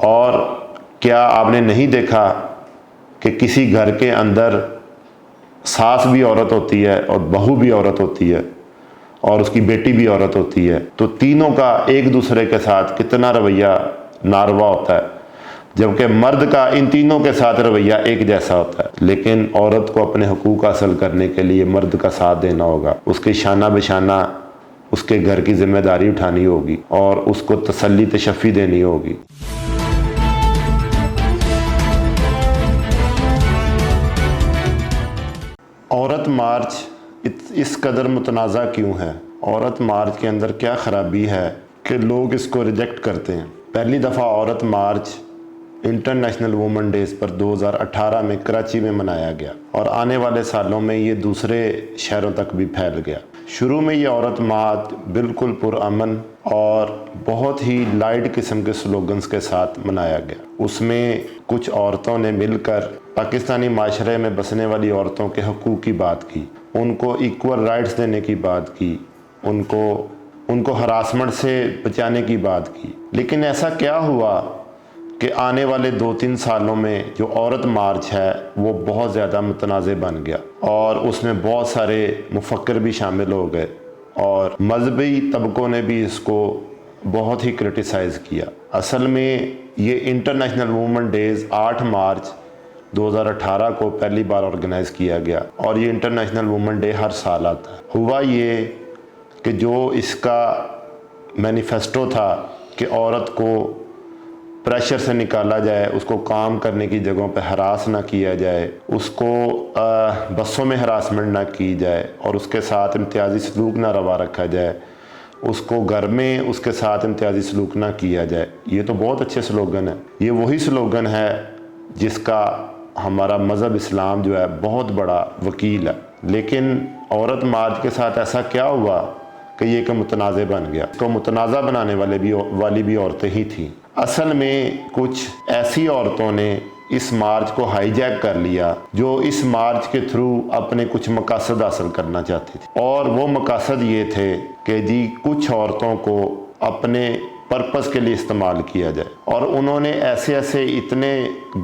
اور کیا آپ نے نہیں دیکھا کہ کسی گھر کے اندر ساس بھی عورت ہوتی ہے اور بہو بھی عورت ہوتی ہے اور اس کی بیٹی بھی عورت ہوتی ہے، تو تینوں کا ایک دوسرے کے ساتھ کتنا رویہ ناروا ہوتا ہے، جبکہ مرد کا ان تینوں کے ساتھ رویہ ایک جیسا ہوتا ہے۔ لیکن عورت کو اپنے حقوق حاصل کرنے کے لیے مرد کا ساتھ دینا ہوگا، اس کے شانہ بشانہ اس کے گھر کی ذمہ داری اٹھانی ہوگی اور اس کو تسلی تشفی دینی ہوگی۔ عورت مارچ اس قدر متنازع کیوں ہے؟ عورت مارچ کے اندر کیا خرابی ہے کہ لوگ اس کو ریجیکٹ کرتے ہیں؟ پہلی دفعہ عورت مارچ انٹرنیشنل وومن ڈیز پر 2018 میں کراچی میں منایا گیا اور آنے والے سالوں میں یہ دوسرے شہروں تک بھی پھیل گیا۔ شروع میں یہ عورت مارچ بالکل پرامن اور بہت ہی لائٹ قسم کے سلوگنز کے ساتھ منایا گیا۔ اس میں کچھ عورتوں نے مل کر پاکستانی معاشرے میں بسنے والی عورتوں کے حقوق کی بات کی، ان کو ایکول رائٹس دینے کی بات کی، ان کو ہراسمنٹ سے بچانے کی بات کی۔ لیکن ایسا کیا ہوا کہ آنے والے 2-3 سالوں میں جو عورت مارچ ہے وہ بہت زیادہ متنازع بن گیا اور اس میں بہت سارے مفکر بھی شامل ہو گئے اور مذہبی طبقوں نے بھی اس کو بہت ہی کرٹیسائز کیا۔ اصل میں یہ انٹرنیشنل وومن ڈیز 8 مارچ 2018 کو پہلی بار آرگنائز کیا گیا اور یہ انٹرنیشنل وومن ڈے ہر سال آتا ہے۔ ہوا یہ کہ جو اس کا مینیفیسٹو تھا کہ عورت کو پریشر سے نکالا جائے، اس کو کام کرنے کی جگہوں پہ ہراس نہ کیا جائے، اس کو بسوں میں ہراسمنٹ نہ کی جائے اور اس کے ساتھ امتیازی سلوک نہ روا رکھا جائے، اس کو گھر میں اس کے ساتھ امتیازی سلوک نہ کیا جائے، یہ تو بہت اچھے سلوگن ہیں۔ یہ وہی سلوگن ہے جس کا ہمارا مذہب اسلام جو ہے بہت بڑا وکیل ہے۔ لیکن عورت مارچ کے ساتھ ایسا کیا ہوا کہ یہ کہ متنازع بن گیا؟ اس کو متنازع بنانے والی بھی عورتیں ہی تھیں۔ اصل میں کچھ ایسی عورتوں نے اس مارچ کو ہائی جیک کر لیا جو اس مارچ کے تھرو اپنے کچھ مقاصد حاصل کرنا چاہتی تھی، اور وہ مقاصد یہ تھے کہ جی کچھ عورتوں کو اپنے پرپس کے لیے استعمال کیا جائے، اور انہوں نے ایسے اتنے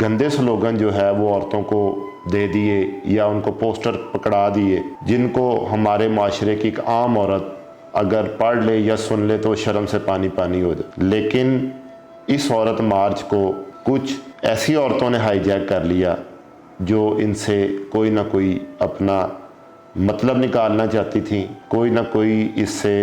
گندے سلوگن جو ہے وہ عورتوں کو دے دیے یا ان کو پوسٹر پکڑا دیے جن کو ہمارے معاشرے کی ایک عام عورت اگر پڑھ لے یا سن لے تو شرم سے پانی پانی ہو جائے۔ لیکن اس عورت مارچ کو کچھ ایسی عورتوں نے ہائی جیک کر لیا جو ان سے کوئی نہ کوئی اپنا مطلب نکالنا چاہتی تھیں، کوئی نہ کوئی اس سے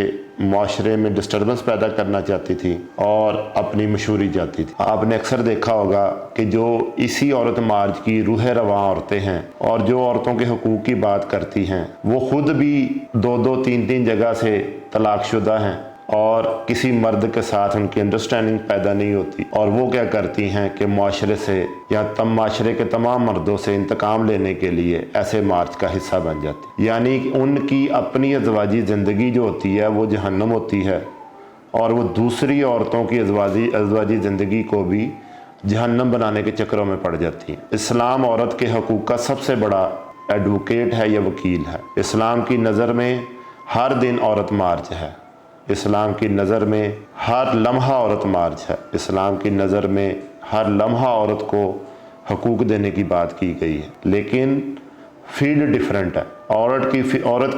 معاشرے میں ڈسٹربنس پیدا کرنا چاہتی تھی اور اپنی مشہوری چاہتی تھی۔ آپ نے اکثر دیکھا ہوگا کہ جو اسی عورت مارچ کی روح رواں عورتیں ہیں اور جو عورتوں کے حقوق کی بات کرتی ہیں وہ خود بھی 2-2 3-3 جگہ سے طلاق شدہ ہیں اور کسی مرد کے ساتھ ان کی انڈرسٹینڈنگ پیدا نہیں ہوتی، اور وہ کیا کرتی ہیں کہ معاشرے سے یا معاشرے کے تمام مردوں سے انتقام لینے کے لیے ایسے مارچ کا حصہ بن جاتی، یعنی ان کی اپنی ازواجی زندگی جو ہوتی ہے وہ جہنم ہوتی ہے اور وہ دوسری عورتوں کی ازواجی زندگی کو بھی جہنم بنانے کے چکروں میں پڑ جاتی ہیں۔ اسلام عورت کے حقوق کا سب سے بڑا ایڈوکیٹ ہے یا وکیل ہے۔ اسلام کی نظر میں ہر دن عورت مارچ ہے، اسلام کی نظر میں ہر لمحہ عورت مارچ ہے، اسلام کی نظر میں ہر لمحہ عورت کو حقوق دینے کی بات کی گئی ہے، لیکن فیلڈ ڈیفرنٹ ہے۔ عورت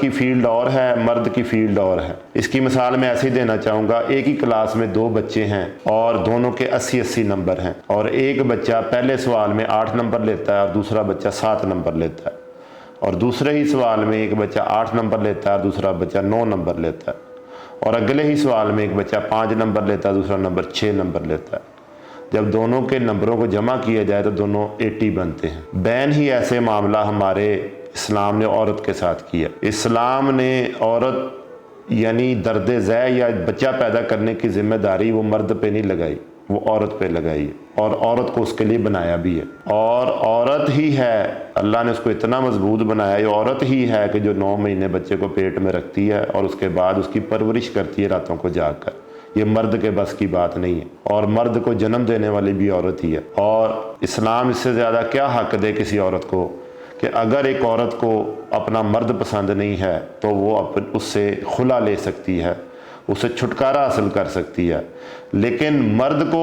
کی فیلڈ اور ہے، مرد کی فیلڈ اور ہے۔ اس کی مثال میں ایسے ہی دینا چاہوں گا، ایک ہی کلاس میں 2 بچے ہیں اور دونوں کے 80 نمبر ہیں، اور ایک بچہ پہلے سوال میں 8 نمبر لیتا ہے اور دوسرا بچہ 7 نمبر لیتا ہے، اور دوسرے ہی سوال میں ایک بچہ 8 نمبر لیتا ہے اور دوسرا بچہ 9 نمبر لیتا ہے، اور اگلے ہی سوال میں ایک بچہ 5 نمبر لیتا ہے، دوسرا نمبر 6 نمبر لیتا ہے۔ جب دونوں کے نمبروں کو جمع کیا جائے تو دونوں 80 بنتے ہیں۔ بین ہی ایسے معاملہ ہمارے اسلام نے عورت کے ساتھ کیا۔ اسلام نے عورت یعنی درد ذیل یا بچہ پیدا کرنے کی ذمہ داری وہ مرد پہ نہیں لگائی، وہ عورت پہ لگائی ہے، اور عورت کو اس کے لیے بنایا بھی ہے، اور عورت ہی ہے، اللہ نے اس کو اتنا مضبوط بنایا، یہ عورت ہی ہے کہ جو 9 مہینے بچے کو پیٹ میں رکھتی ہے اور اس کے بعد اس کی پرورش کرتی ہے راتوں کو جاگ کر۔ یہ مرد کے بس کی بات نہیں ہے، اور مرد کو جنم دینے والی بھی عورت ہی ہے، اور اسلام اس سے زیادہ کیا حق دے کسی عورت کو کہ اگر ایک عورت کو اپنا مرد پسند نہیں ہے تو وہ اس سے خلا لے سکتی ہے، اسے چھٹکارا حاصل کر سکتی ہے، لیکن مرد کو